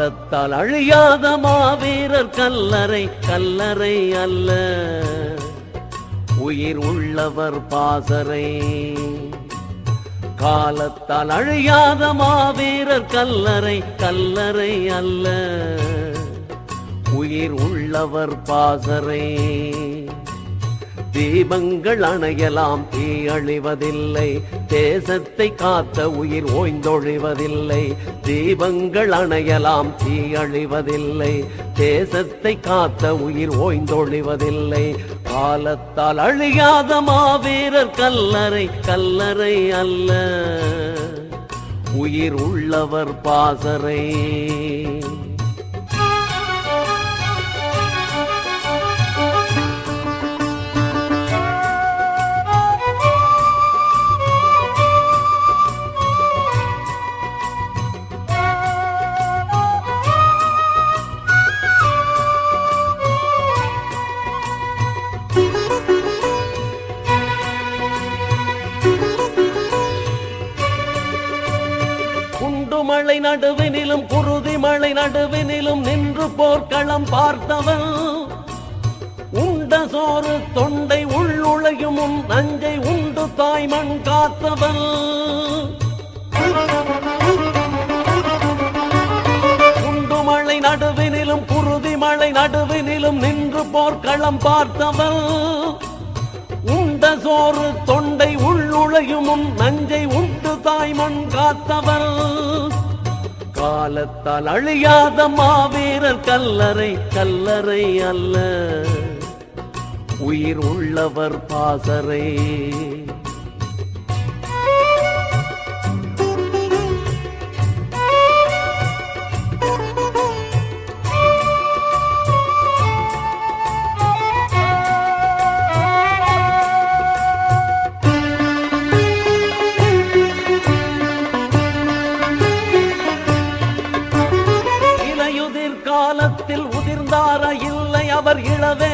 காலத்தால் அழியாத மாவீரர் கல்லறை கல்லறை அல்ல, உயிர் உள்ளவர் பாசறை. காலத்தால் அழியாத மாவீரர் கல்லறை கல்லறை அல்ல, உயிர் உள்ளவர் பாசறை. தீபங்கள் அணையலாம் தீ அழிவதில்லை, தேசத்தை காத்த உயிர் ஓய்ந்தொழிவதில்லை. தீபங்கள் அணையலாம் தீ அழிவதில்லை, தேசத்தை காத்த உயிர் ஓய்ந்தொழிவதில்லை. காலத்தால் அழியாத மாவீரர் கல்லறை கல்லறை அல்ல, உயிர் உள்ளவர் பாசறை. மழை நடுவினிலும் குருதி மழை நடுவினிலும் நின்று போர்க்களம் பார்த்தவன், உண்ட சோறு தொண்டை உள்ளுழையும் உன் நஞ்சை உண்டு தாய்மண் காத்தவன். உண்டு மழை நடுவினிலும் குருதி மழை நடுவினிலும் நின்று போர்க்களம் பார்த்தவன், உண்ட சோறு தொண்டை உள்ளுழையும் உன் நஞ்சை உண்டு தாய்மண் காத்தவன். காலத்தால் அழியாத மாவீரர் கல்லறை கல்லறை அல்ல, உயிர் உள்ளவர் பாசறை. காலத்தில் உதிர்ந்தார இல்லை அவர் இளவே